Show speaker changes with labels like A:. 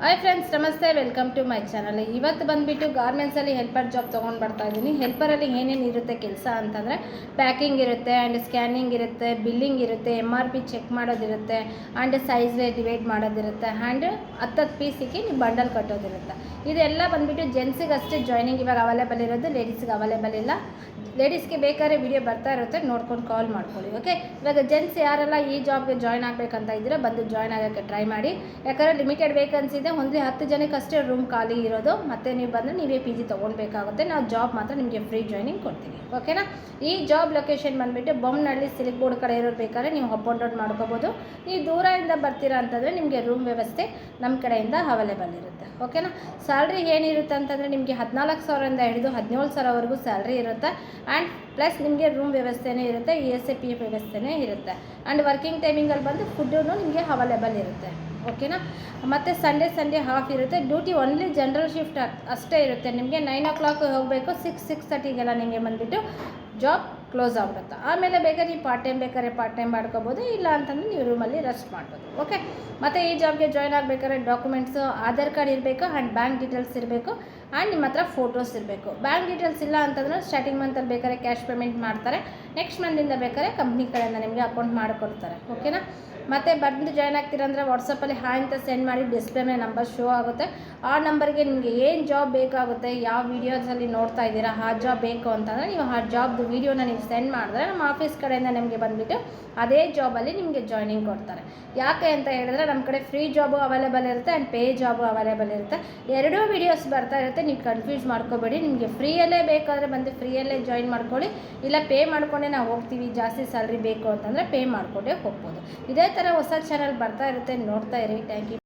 A: Hi friends, ನಮಸ್ತೆ. Welcome to my channel. ಇವತ್ತು ಬಂದುಬಿಟ್ಟು ಗಾರ್ಮೆಂಟ್ಸಲ್ಲಿ ಹೆಲ್ಪರ್ ಜಾಬ್ ತೊಗೊಂಡು ಬರ್ತಾ ಇದ್ದೀನಿ. ಹೆಲ್ಪರಲ್ಲಿ ಏನೇನು ಇರುತ್ತೆ ಕೆಲಸ ಅಂತಂದರೆ, ಪ್ಯಾಕಿಂಗ್ ಇರುತ್ತೆ ಆ್ಯಂಡ್ ಸ್ಕ್ಯಾನಿಂಗ್ ಇರುತ್ತೆ, ಬಿಲ್ಲಿಂಗ್ ಇರುತ್ತೆ, MRP ಚೆಕ್ ಮಾಡೋದಿರುತ್ತೆ ಆ್ಯಂಡ್ ಸೈಜ್ ಡಿವೈಡ್ ಮಾಡೋದಿರುತ್ತೆ ಆ್ಯಂಡ್ 10 ಪೀಸಿಗೆ ನೀವು ಬಂಡಲ್ ಕಟ್ಟೋದಿರುತ್ತೆ. ಇದೆಲ್ಲ ಬಂದುಬಿಟ್ಟು ಜೆಂಟ್ಸಿಗೆ ಅಷ್ಟೇ ಜಾಯ್ನಿಂಗ್ ಇವಾಗ ಅವೈಲೇಬಲ್ ಇರೋದು, ಲೇಡೀಸ್ಗೆ ಅವೈಲೇಬಲ್ ಇಲ್ಲ. ಲೇಡೀಸ್ಗೆ ಬೇಕಾದ್ರೆ ವಿಡಿಯೋ ಬರ್ತಾ ಇರುತ್ತೆ, ನೋಡ್ಕೊಂಡು ಕಾಲ್ ಮಾಡ್ಕೊಳ್ಳಿ. ಓಕೆ, ಇವಾಗ ಜೆಂಟ್ಸ್ ಯಾರೆಲ್ಲ ಈ ಜಾಬ್ಗೆ ಜಾಯ್ನ್ ಆಗಬೇಕಂತ ಇದ್ದೀರಾ ಬಂದು ಜಾಯ್ನ್ ಆಗೋಕ್ಕೆ ಟ್ರೈ ಮಾಡಿ. ಯಾಕಂದರೆ ಲಿಮಿಟೆಡ್ ವೇಕೆನ್ಸಿ ಇದೆ, ಓನ್ಲಿ 10 ಜನಕ್ಕೆ ಅಷ್ಟೇ ರೂಮ್ ಖಾಲಿ ಇರೋದು. ಮತ್ತು ನೀವು ಬಂದರೆ ನೀವೇ PG ತೊಗೊಳ್ಬೇಕಾಗುತ್ತೆ. ನಾವು ಜಾಬ್ ಮಾತ್ರ ನಿಮಗೆ ಫ್ರೀ ಜಾಯ್ನಿಂಗ್ ಕೊಡ್ತೀವಿ. ಓಕೆನಾ. ಈ ಜಾಬ್ ಲೊಕೇಶನ್ ಬಂದುಬಿಟ್ಟು ಬೊಮ್ಮನಹಳ್ಳಿ ಸಿಲ್ಕ್ ಬೋರ್ಡ್ ಕಡೆ ಇರೋರು ಬೇಕಾದ್ರೆ ನೀವು ಅಪ್ ಆ್ಯಂಡ್ ಡೌನ್ ಮಾಡ್ಕೋಬೋದು. ನೀವು ದೂರದಿಂದ ಬರ್ತೀರಾ ಅಂತಂದರೆ ನಿಮಗೆ ರೂಮ್ ವ್ಯವಸ್ಥೆ ನಮ್ಮ ಕಡೆಯಿಂದ ಅವೈಲೇಬಲ್ ಇರುತ್ತೆ. ಓಕೆನಾ. ಸ್ಯಾಲ್ರಿ ಏನಿರುತ್ತೆ ಅಂತಂದರೆ ನಿಮಗೆ 14,000ರಿಂದ ಹಿಡಿದು 17,000ವರೆಗೂ ಸ್ಯಾಲ್ರಿ ಇರುತ್ತೆ. ಆ್ಯಂಡ್ ಪ್ಲಸ್ ನಿಮಗೆ ರೂಮ್ ವ್ಯವಸ್ಥೆನೇ ಇರುತ್ತೆ, ESA-PF ವ್ಯವಸ್ಥೆನೇ ಇರುತ್ತೆ. ಆ್ಯಂಡ್ ವರ್ಕಿಂಗ್ ಟೈಮಿಂಗಲ್ಲಿ ಬಂದು ಫುಡ್ಡೂ ನಿಮಗೆ ಅವೈಲೇಬಲ್ ಇರುತ್ತೆ. ಓಕೆನಾ. ಮತ್ತು ಸಂಡೇ ಹಾಫ್ ಇರುತ್ತೆ. ಡ್ಯೂಟಿ ಓನ್ಲಿ ಜನರಲ್ ಶಿಫ್ಟ್ ಅಷ್ಟೇ ಇರುತ್ತೆ. ನಿಮಗೆ 9 o'clock ಹೋಗಬೇಕು, 6:30ಗೆಲ್ಲ ನಿಮಗೆ ಬಂದುಬಿಟ್ಟು ಜಾಬ್ ಕ್ಲೋಸ್ ಆಗ್ಬಿಡುತ್ತೆ. ಆಮೇಲೆ ಬೇಕಾದ್ರೆ ನೀವು ಪಾರ್ಟ್ ಟೈಮ್ ಮಾಡ್ಕೋಬೋದು, ಇಲ್ಲ ಅಂತಂದರೆ ನೀವು ರೂಮಲ್ಲಿ ರೆಸ್ಟ್ ಮಾಡ್ಬೋದು. ಓಕೆ. ಮತ್ತು ಈ ಜಾಬ್ಗೆ ಜಾಯ್ನ್ ಆಗಬೇಕಾದ್ರೆ ಡಾಕ್ಯುಮೆಂಟ್ಸು ಆಧಾರ್ ಕಾರ್ಡ್ ಇರಬೇಕು ಆ್ಯಂಡ್ ಬ್ಯಾಂಕ್ ಡೀಟೇಲ್ಸ್ ಇರಬೇಕು ಆ್ಯಂಡ್ ನಿಮ್ಮ ಹತ್ರ ಫೋಟೋಸ್ ಇರಬೇಕು. ಬ್ಯಾಂಕ್ ಡೀಟೇಲ್ಸ್ ಇಲ್ಲ ಅಂತಂದರೆ ಸ್ಟಾರ್ಟಿಂಗ್ ಮಂತಲ್ಲಿ ಬೇಕಾದ್ರೆ ಕ್ಯಾಶ್ ಪೇಮೆಂಟ್ ಮಾಡ್ತಾರೆ, ನೆಕ್ಸ್ಟ್ ಮಂತಿಂದ ಬೇಕಾದ್ರೆ ಕಂಪ್ನಿ ಕಡೆಯಿಂದ ನಿಮಗೆ ಅಕೌಂಟ್ ಮಾಡಿಕೊಡ್ತಾರೆ. ಓಕೆನಾ. ಮತ್ತು ಬಂದು ಜಾಯ್ನ್ ಆಗ್ತೀರಂದರೆ ವಾಟ್ಸಪ್ಪಲ್ಲಿ ಹಾಯ್ ಅಂತ ಸೆಂಡ್ ಮಾಡಿ, ಡಿಸ್ಪ್ಲೇ ಮೇಲೆ ನಂಬರ್ ಶೋ ಆಗುತ್ತೆ. ಆ ನಂಬರ್ಗೆ ನಿಮಗೆ ಏನು ಜಾಬ್ ಬೇಕಾಗುತ್ತೆ, ಯಾವ ವೀಡಿಯೋಸಲ್ಲಿ ನೋಡ್ತಾ ಇದ್ದೀರಾ ಆ ಜಾಬ್ ಬೇಕು ಅಂತಂದರೆ ನೀವು ಆ ಜಾಬ್ದು ವೀಡಿಯೋನ ನೀವು ಸೆಂಡ್ ಮಾಡಿದ್ರೆ ನಮ್ಮ ಆಫೀಸ್ ಕಡೆಯಿಂದ ನಿಮಗೆ ಬಂದುಬಿಟ್ಟು ಅದೇ ಜಾಬಲ್ಲಿ ನಿಮಗೆ ಜಾಯ್ನಿಂಗ್ ಕೊಡ್ತಾರೆ. ಯಾಕೆ ಅಂತ ಹೇಳಿದ್ರೆ ನಮ್ಮ ಕಡೆ ಫ್ರೀ ಜಾಬು ಅವೈಲೇಬಲ್ ಇರುತ್ತೆ ಆ್ಯಂಡ್ ಪೇ ಜಾಬು ಅವೈಲೇಬಲ್ ಇರುತ್ತೆ. ಎರಡೂ ವೀಡಿಯೋಸ್ ಬರ್ತಾ ಇರುತ್ತೆ, ನೀವು ಕನ್ಫ್ಯೂಸ್ ಮಾಡ್ಕೋಬೇಡಿ. ನಿಮಗೆ ಫ್ರೀಯಲ್ಲೇ ಬೇಕಾದರೆ ಬಂದು ಫ್ರೀಯಲ್ಲೇ ಜಾಯಿನ್ ಮಾಡ್ಕೊಳ್ಳಿ, ಇಲ್ಲ ಪೇ ಮಾಡಿಕೊಂಡೇ ನಾವು ಹೋಗ್ತೀವಿ, ಜಾಸ್ತಿ ಸ್ಯಾಲ್ರಿ ಬೇಕು ಅಂತಂದರೆ ಪೇ ಮಾಡಿಕೊಂಡೇ ಹೋಗ್ಬೋದು. ಇದೇ ಥರ ಹೊಸ ಚಾನಲ್ ಬರ್ತಾ ಇರುತ್ತೆ, ನೋಡ್ತಾ ಇರಿ. Thank you.